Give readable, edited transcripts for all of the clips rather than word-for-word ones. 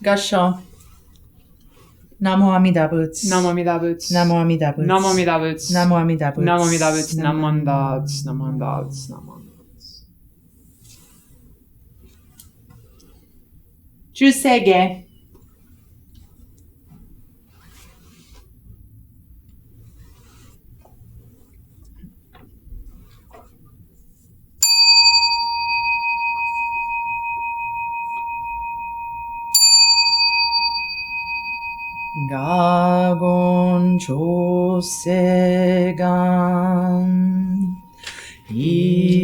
合唱。ナモアミダ仏。ナモアミダ仏。ナモアミダ仏。ナモアミダ仏。ナモアミダ仏。ナモアミダ仏。ナモアミダ仏。ナモアミダ仏。ナモアミダ仏。Juseige. Gagon Josegan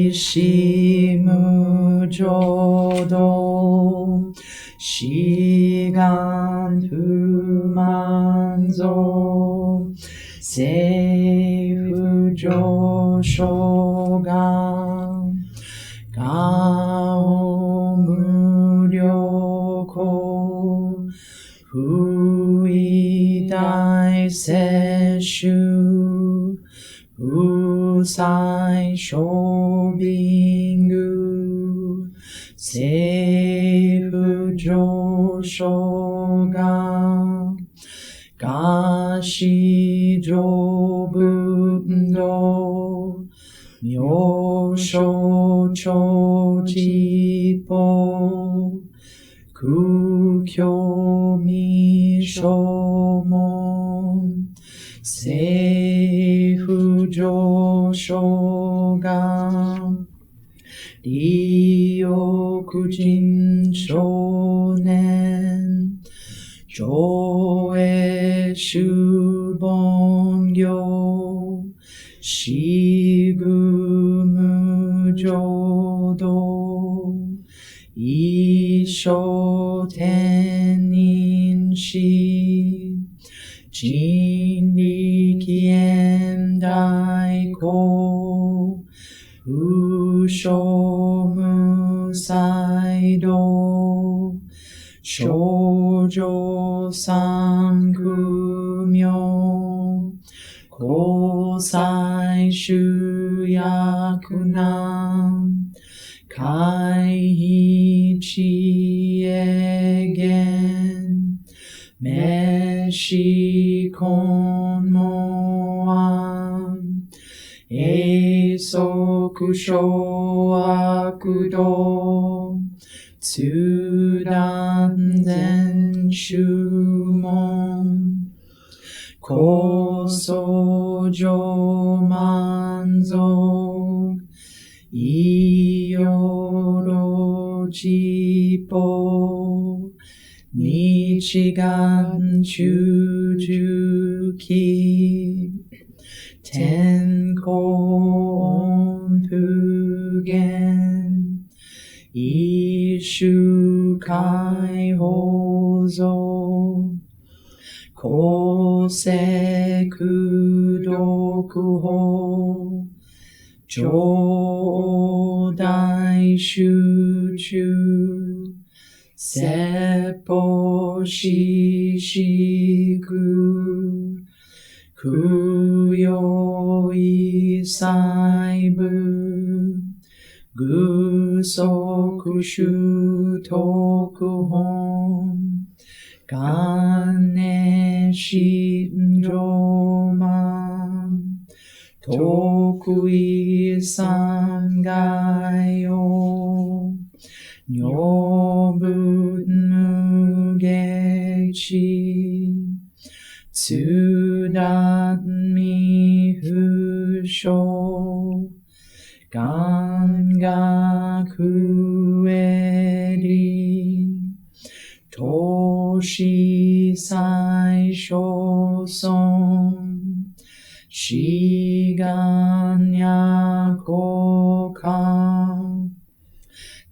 Ishimu Jodo Shigan Humanzo Seifu Joshogan Gao Muryoko Huidai Seshu Usai Shobingu Seifu Joshoga Gashi Jobundo Myosho Chojipo Kukyo Mishomon Seifu Joshogan Ryokujin Shonen Joe Shubongyo Shigumu Jodo Isho Teninshi Jinrikien Daiko Usho Musaido Shoujo Sankumyo Kosai Shuyakunan Kai Chiegen Meshi Konmoan Eisoku Shoakudo Tsudan Zen Shumon Kosojo Manzo Iyoro Jipo Nichigan Chujuki Tenko Onpugen Ishu Kai Hozo Koseku Dokuho Jodai Shuchu Seppo Shishiku Kuyo Isaibu Gusoku Shutokuhon Gane Shinjoman Tokui Sangayo Nyobun Mugechi Tsudan Mihusho Gangaku Eri Toshi Saisho Son Shiganya Kokan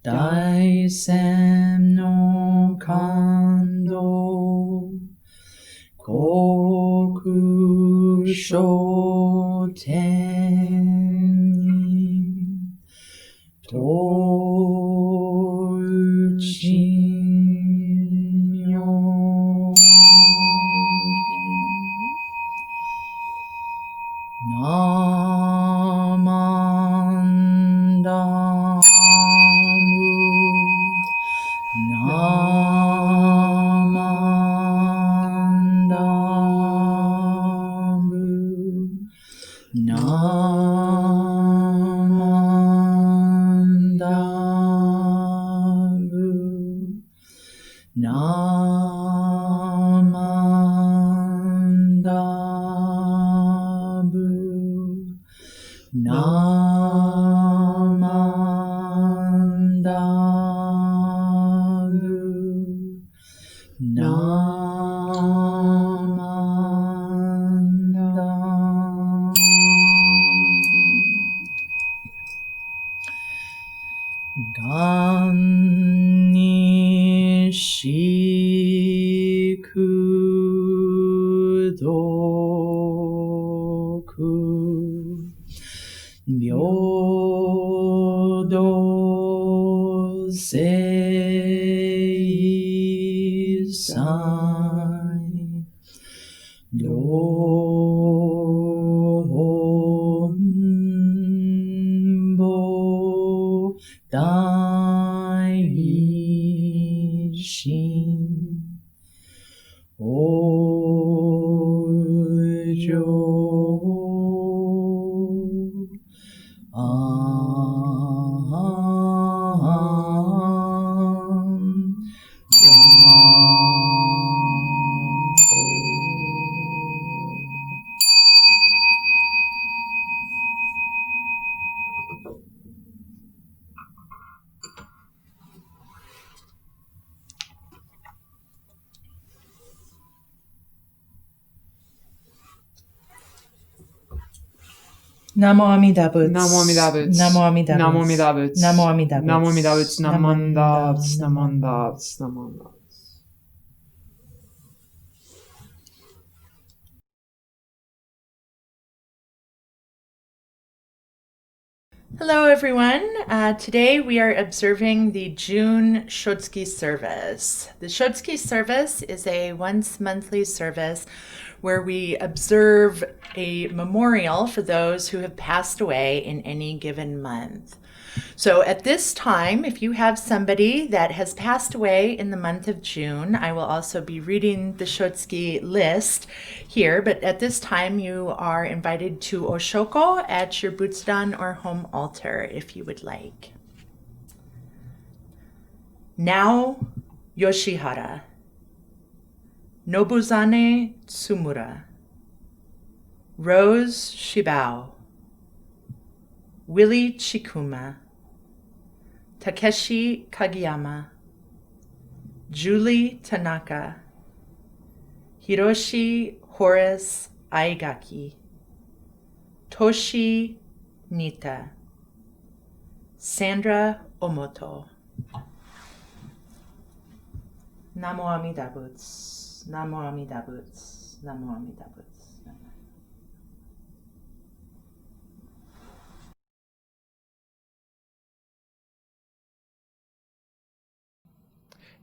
Daisen no Kando Koku Shoten Touchin Yo Namandamu Nam Namanda Bu, Namanda Bu, Namanda Ganni Shikudoku Myodo Seisai Dombo Daishin Ojo Namo Amida Buddha. Namo Amida Buddha. Namo Amida Buddha. Namo Amida Buddha. Namo Amida Buddha. Namo Amida Buddha. Namanda, Namanda, Namanda. Hello, everyone. Today we are observing the June Shotsuki service. The Shotsuki service is a once monthly service where we observe a memorial for those who have passed away in any given month. So at this time, if you have somebody that has passed away in the month of June, I will also be reading the Shotsuki list here, but at this time you are invited to Oshoko at your Butsudan or home altar if you would like. Now Yoshihara, Nobuzane Tsumura, Rose Shibao, Willie Chikuma, Takeshi Kageyama, Julie Tanaka, Hiroshi Horace Aigaki, Toshi Nita, Sandra Omoto. Namo Amida Buddha. Namo Amida Buddha. Namo Amida Buddha.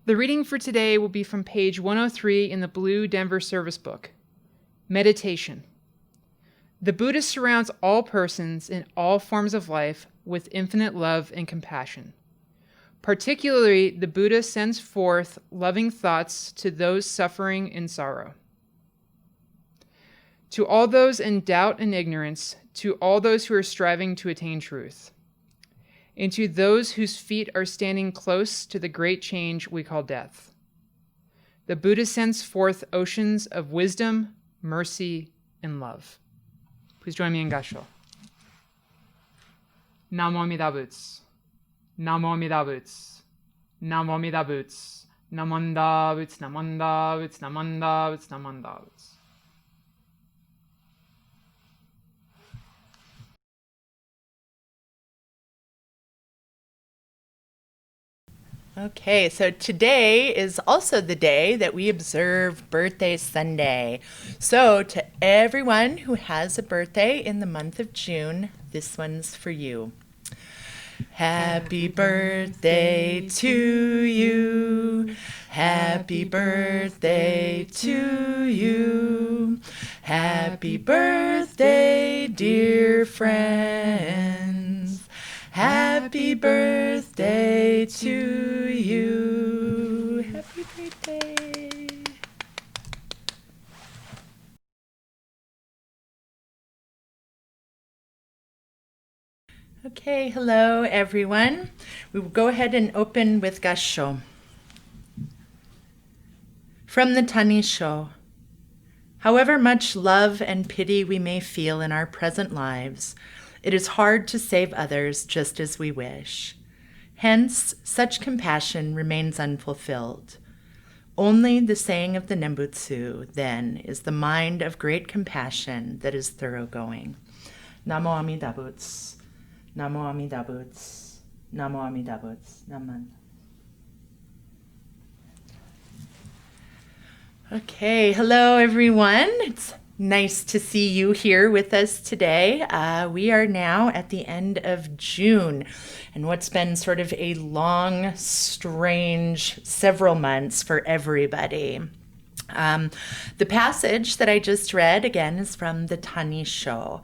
The reading for today will be from page 103 in the Blue Denver Service Book. Meditation. The Buddha surrounds all persons in all forms of life with infinite love and compassion. Particularly, the Buddha sends forth loving thoughts to those suffering in sorrow. To all those in doubt and ignorance, to all those who are striving to attain truth, and to those whose feet are standing close to the great change we call death. The Buddha sends forth oceans of wisdom, mercy, and love. Please join me in Gassho. Namo Amida Buddha. Namo Amida Buddha. Namo Amida Buddha. Namanda Buddha. Namanda Buddha. Namanda Buddha. Namanda Buddha. Okay, so today is also the day that we observe Birthday Sunday. So to everyone who has a birthday in the month of June, this one's for you. Happy birthday to you. Happy birthday to you. Happy birthday, dear friends. Happy birthday to you. Happy birthday. Okay, hello everyone. We will go ahead and open with Gassho. From the Tanisho. However much love and pity we may feel in our present lives, it is hard to save others just as we wish. Hence, such compassion remains unfulfilled. Only the saying of the Nembutsu, then, is the mind of great compassion that is thoroughgoing. Namo Amida Butsu. Namo Amida Butsu. Namo Amida Butsu. Naman. Okay, hello everyone. It's nice to see you here with us today. We are now at the end of June, and what's been sort of a long, strange several months for everybody. The passage that I just read, again, is from the Tanisho,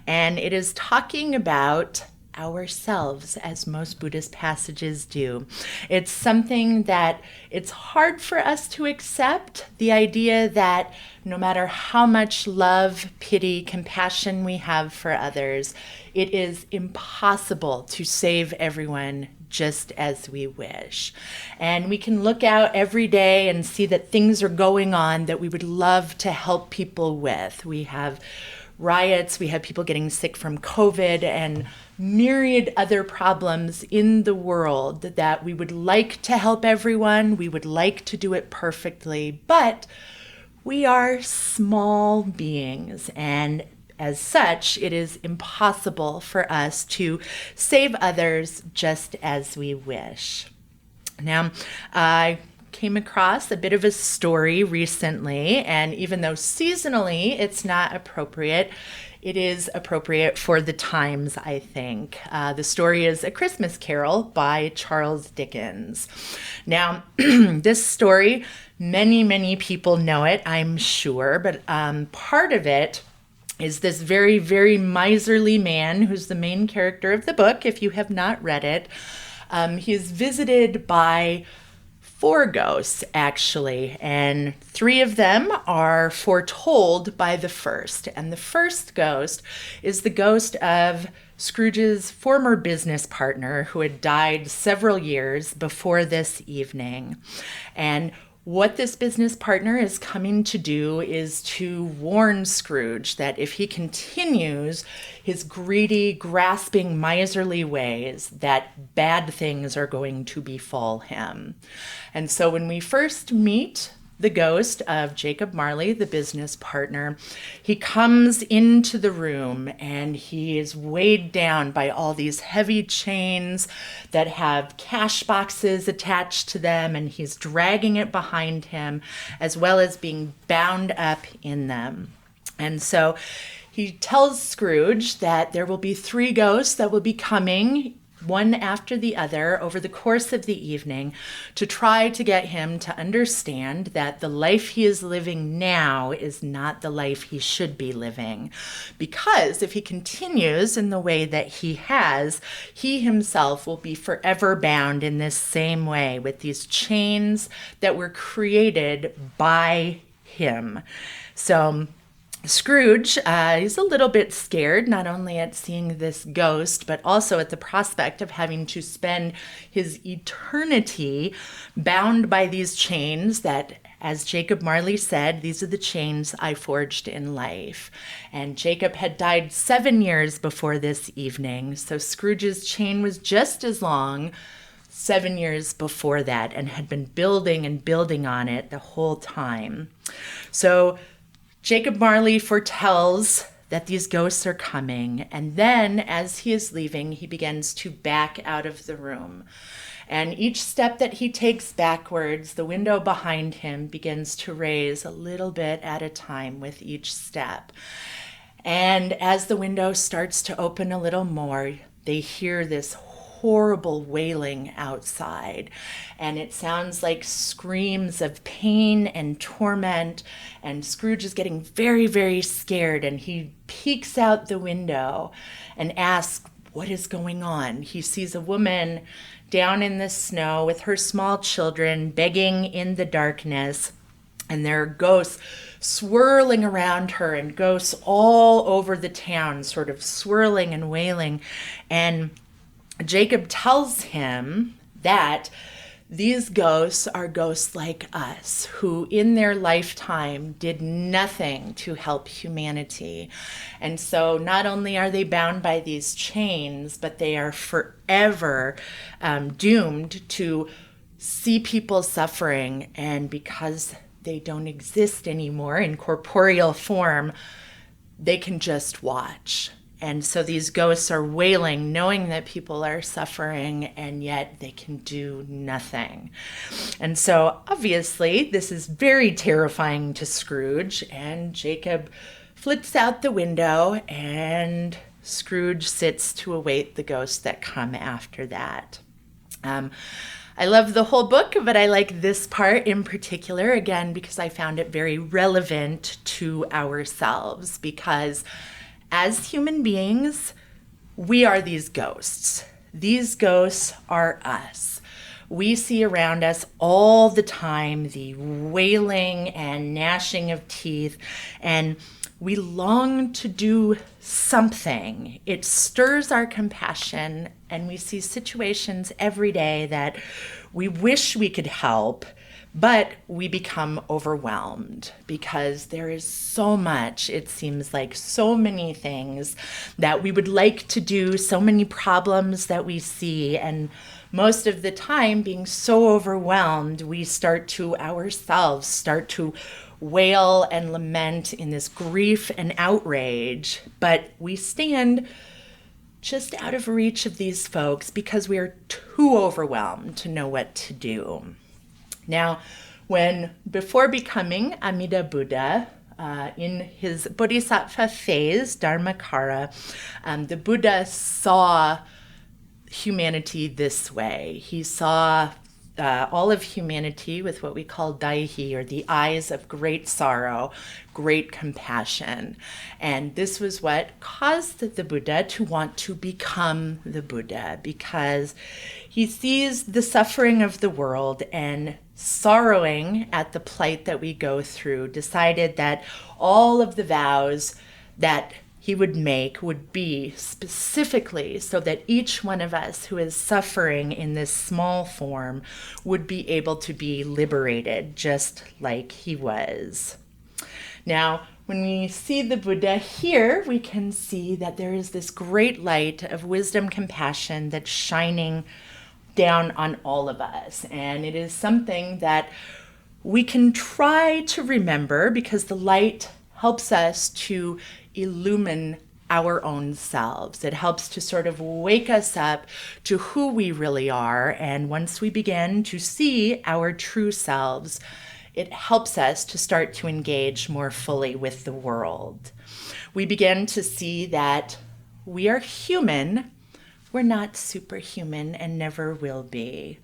and it is talking about ourselves, as most Buddhist passages do. It's something that it's hard for us to accept, the idea that no matter how much love, pity, compassion we have for others, it is impossible to save everyone just as we wish. And we can look out every day and see that things are going on that we would love to help people with. We have riots, we have people getting sick from COVID, and myriad other problems in the world that we would like to help everyone. We would like to do it perfectly, but we are small beings, and as such, it is impossible for us to save others just as we wish. Now, I came across a bit of a story recently, and even though seasonally it's not appropriate, it is appropriate for the times, I think. The story is A Christmas Carol by Charles Dickens. Now, this story, many people know it, I'm sure, but part of it is this very, very miserly man who's the main character of the book, if you have not read it. He is visited by 4 ghosts, actually, and 3 of them are foretold by the first. And the first ghost is the ghost of Scrooge's former business partner who had died several years before this evening. And what this business partner is coming to do is to warn Scrooge that if he continues his greedy, grasping, miserly ways, that bad things are going to befall him. And so when we first meet the ghost of Jacob Marley, the business partner, he comes into the room and he is weighed down by all these heavy chains that have cash boxes attached to them, and he's dragging it behind him as well as being bound up in them. And so he tells Scrooge that there will be 3 ghosts that will be coming, one after the other, over the course of the evening, to try to get him to understand that the life he is living now is not the life he should be living. Because if he continues in the way that he has, he himself will be forever bound in this same way with these chains that were created by him. So Scrooge is a little bit scared, not only at seeing this ghost, but also at the prospect of having to spend his eternity bound by these chains that, as Jacob Marley said, these are the chains I forged in life. And Jacob had died 7 years before this evening, so Scrooge's chain was just as long 7 years before that and had been building and building on it the whole time. So Jacob Marley foretells that these ghosts are coming, and then as he is leaving, he begins to back out of the room. And each step that he takes backwards, the window behind him begins to raise a little bit at a time with each step. And as the window starts to open a little more, they hear this horrible wailing outside, and it sounds like screams of pain and torment, and Scrooge is getting very, very scared, and he peeks out the window and asks, what is going on? He sees a woman down in the snow with her small children begging in the darkness, and there are ghosts swirling around her and ghosts all over the town, sort of swirling and wailing. And Jacob tells him that These ghosts are ghosts like us who in their lifetime did nothing to help humanity. And so not only are they bound by these chains, but they are forever doomed to see people suffering. And because they don't exist anymore in corporeal form, they can just watch. And so these ghosts are wailing, knowing that people are suffering, and yet they can do nothing. And so obviously this is very terrifying to Scrooge, and Jacob flits out the window, and Scrooge sits to await the ghosts that come after that. I love the whole book, but I like this part in particular, again, because I found it very relevant to ourselves, because as human beings, we are these ghosts. These ghosts are us. We see around us all the time the wailing and gnashing of teeth, and we long to do something. It stirs our compassion, and we see situations every day that we wish we could help, but we become overwhelmed because there is so much, it seems like so many things that we would like to do, so many problems that we see. And most of the time, being so overwhelmed, we start to wail and lament in this grief and outrage. But we stand just out of reach of these folks because we are too overwhelmed to know what to do. Now, before becoming Amida Buddha, in his Bodhisattva phase, Dharmakara, the Buddha saw humanity this way. He saw all of humanity with what we call daihi, or the eyes of great sorrow, great compassion. And this was what caused the Buddha to want to become the Buddha, because he sees the suffering of the world and, sorrowing at the plight that we go through, decided that all of the vows that he would make would be specifically so that each one of us who is suffering in this small form would be able to be liberated just like he was. Now, when we see the Buddha here, we can see that there is this great light of wisdom, compassion that's shining down on all of us. And it is something that we can try to remember, because the light helps us to illumine our own selves. It helps to sort of wake us up to who we really are. And once we begin to see our true selves, it helps us to start to engage more fully with the world. We begin to see that we are human. We're not superhuman and never will be.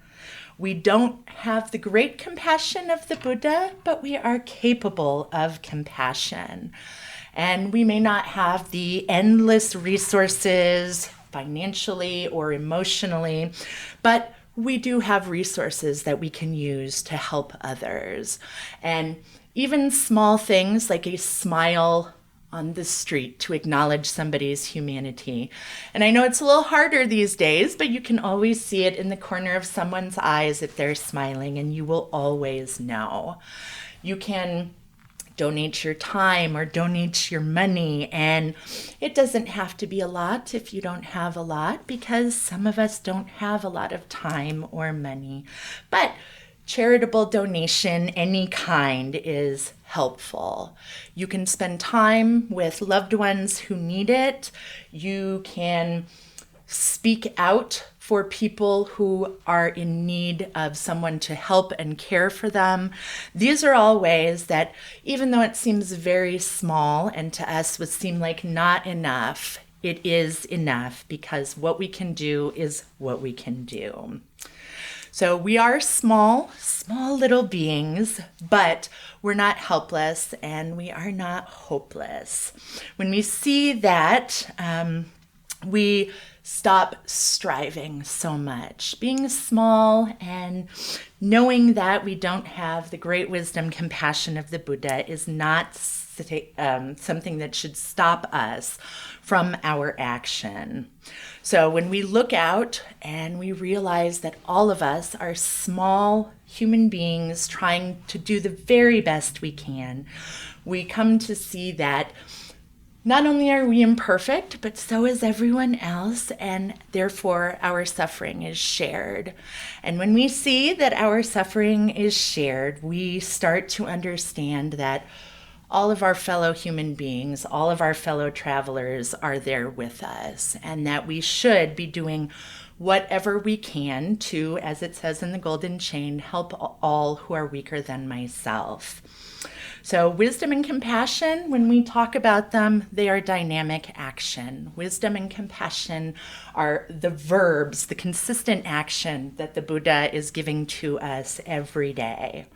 We don't have the great compassion of the Buddha, but we are capable of compassion. And we may not have the endless resources financially or emotionally, but we do have resources that we can use to help others. And even small things like a smile on the street to acknowledge somebody's humanity. And I know it's a little harder these days, but you can always see it in the corner of someone's eyes if they're smiling, and you will always know. You can donate your time or donate your money, and it doesn't have to be a lot if you don't have a lot, because some of us don't have a lot of time or money. But charitable donation, any kind, is helpful. You can spend time with loved ones who need it. You can speak out for people who are in need of someone to help and care for them. These are all ways that, even though it seems very small and to us would seem like not enough, it is enough, because what we can do is what we can do. So we are small little beings, but we're not helpless and we are not hopeless. When we see that, we stop striving so much. Being small and knowing that we don't have the great wisdom, compassion of the Buddha is not something that should stop us from our action. So when we look out and we realize that all of us are small human beings trying to do the very best we can, we come to see that not only are we imperfect, but so is everyone else, and therefore our suffering is shared. And when we see that our suffering is shared, we start to understand that all of our fellow human beings, all of our fellow travelers are there with us, and that we should be doing whatever we can to, as it says in the Golden Chain, help all who are weaker than myself. So wisdom and compassion, when we talk about them, they are dynamic action. Wisdom and compassion are the verbs, the consistent action that the Buddha is giving to us every day.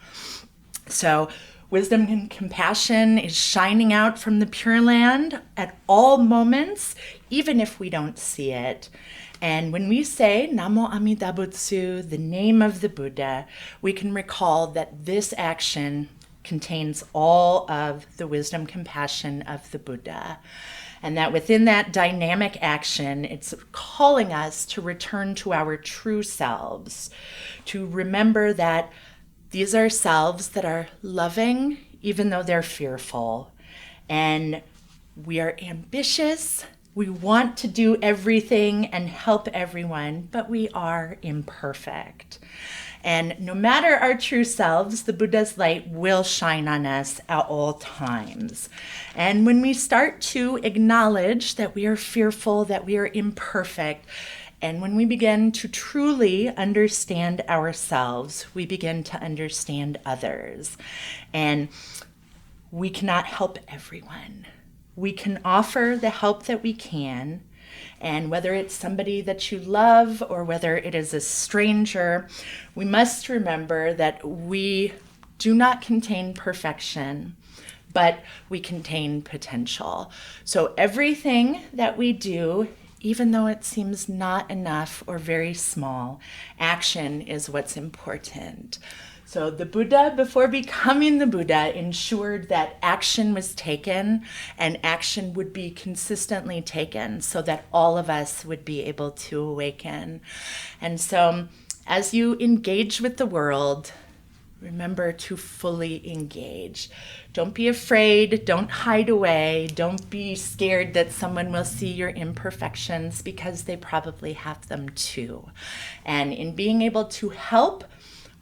So wisdom and compassion is shining out from the Pure Land at all moments, even if we don't see it. And when we say Namo Amida Butsu, the name of the Buddha, we can recall that this action contains all of the wisdom compassion of the Buddha. And that within that dynamic action, it's calling us to return to our true selves, to remember that these are selves that are loving, even though they're fearful. And we are ambitious. We want to do everything and help everyone, but we are imperfect. And no matter our true selves, the Buddha's light will shine on us at all times. And when we start to acknowledge that we are fearful, that we are imperfect, and when we begin to truly understand ourselves, we begin to understand others. And we cannot help everyone. We can offer the help that we can. And whether it's somebody that you love or whether it is a stranger, we must remember that we do not contain perfection, but we contain potential. So everything that we do, even though it seems not enough or very small, action is what's important. So the Buddha, before becoming the Buddha, ensured that action was taken and action would be consistently taken so that all of us would be able to awaken. And so as you engage with the world, remember to fully engage. Don't be afraid. Don't hide away. Don't be scared that someone will see your imperfections, because they probably have them too. And in being able to help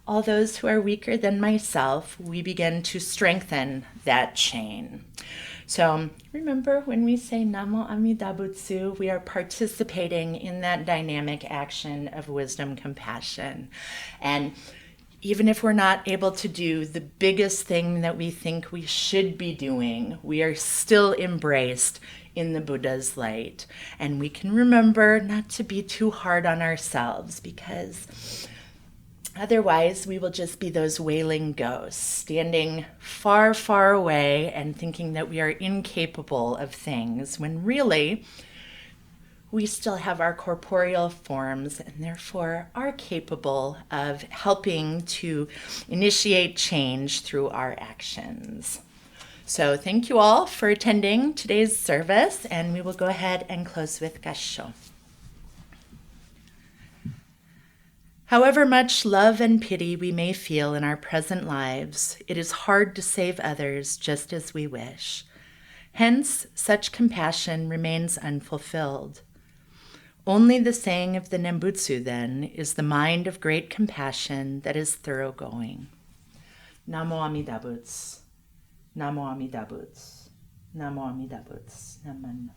all those who are weaker than myself, we begin to strengthen that chain. So remember, when we say Namo Amida Butsu, we are participating in that dynamic action of wisdom, compassion. And even if we're not able to do the biggest thing that we think we should be doing, we are still embraced in the Buddha's light. And we can remember not to be too hard on ourselves, because otherwise, we will just be those wailing ghosts, standing far, far away and thinking that we are incapable of things, when really we still have our corporeal forms and therefore are capable of helping to initiate change through our actions. So thank you all for attending today's service, and we will go ahead and close with Gassho. However much love and pity we may feel in our present lives, it is hard to save others just as we wish. Hence, such compassion remains unfulfilled. Only the saying of the Nembutsu, then, is the mind of great compassion that is thoroughgoing. Namo Amida Butsu. Namo Amida Butsu. Namo Amida Butsu. Naman.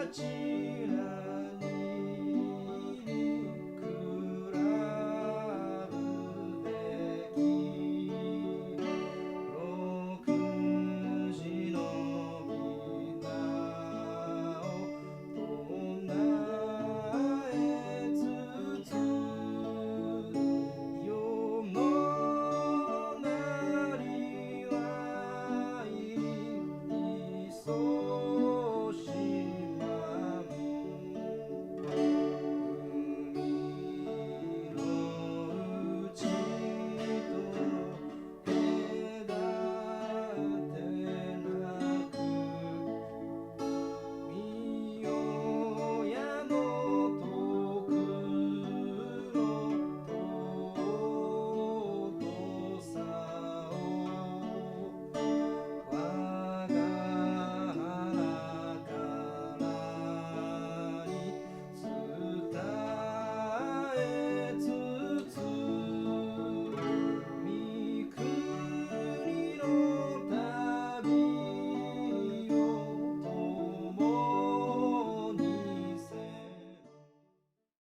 ち